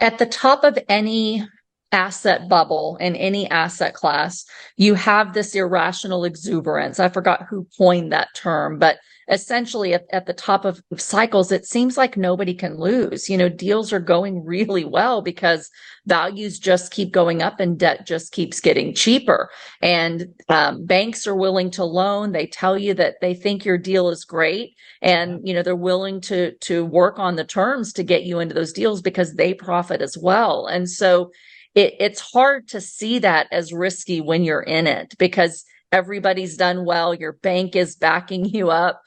At the top of any asset bubble in any asset class, you have this irrational exuberance. I forgot who coined that term, but essentially at the top of cycles, it seems like nobody can lose. Deals are going really well because values just keep going up and debt just keeps getting cheaper. And banks are willing to loan. They tell you that they think your deal is great. And, they're willing to work on the terms to get you into those deals because they profit as well. And so it's hard to see that as risky when you're in it because everybody's done well. Your bank is backing you up.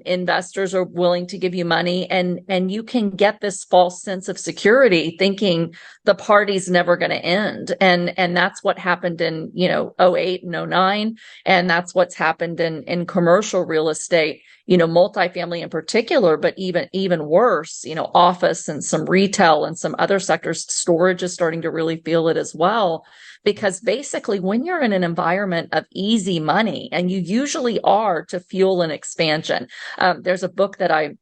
Investors are willing to give you money and you can get this false sense of security thinking the party's never going to end. And that's what happened in, 08 and 09. And that's what's happened in commercial real estate, multifamily in particular, but even worse, office and some retail and some other sectors. Storage is starting to really feel it as well. Because basically, when you're in an environment of easy money, and you usually are to fuel an expansion, there's a book that I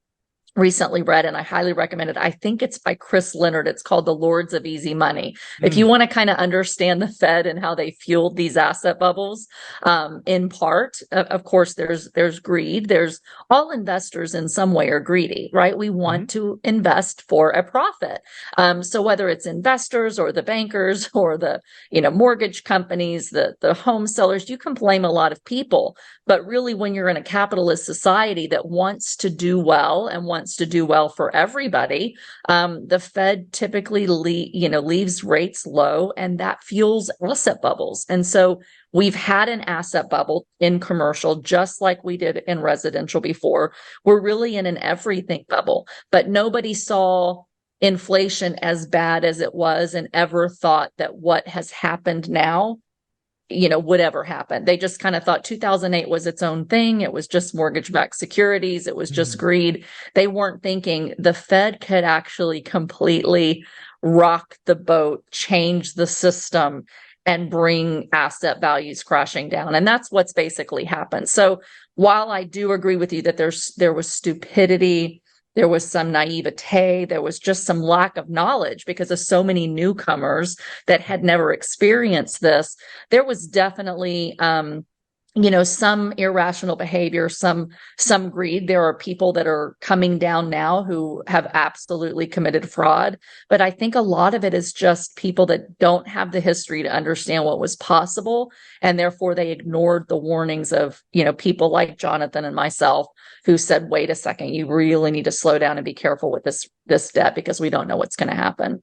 recently read and I highly recommend it. I think it's by Chris Leonard. It's called The Lords of Easy Money. If you want to kind of understand the Fed and how they fueled these asset bubbles, in part, of course, there's greed. There's all investors in some way are greedy, right? We want to invest for a profit. So whether it's investors or the bankers or the, mortgage companies, the home sellers, you can blame a lot of people. But really, when you're in a capitalist society that wants to do well and wants to do well for everybody, the Fed typically leaves rates low, and that fuels asset bubbles. And so we've had an asset bubble in commercial, just like we did in residential before. We're really in an everything bubble, but nobody saw inflation as bad as it was and ever thought that what has happened now would ever happen. They just kind of thought 2008 was its own thing. It was just mortgage-backed securities. It was just greed. They weren't thinking the Fed could actually completely rock the boat, change the system, and bring asset values crashing down. And that's what's basically happened. So while I do agree with you that there was stupidity, there was some naivete, there was just some lack of knowledge because of so many newcomers that had never experienced this. There was definitely, some irrational behavior, some greed. There are people that are coming down now who have absolutely committed fraud. But I think a lot of it is just people that don't have the history to understand what was possible. And therefore they ignored the warnings of, people like Jonathan and myself who said, wait a second, you really need to slow down and be careful with this debt because we don't know what's going to happen.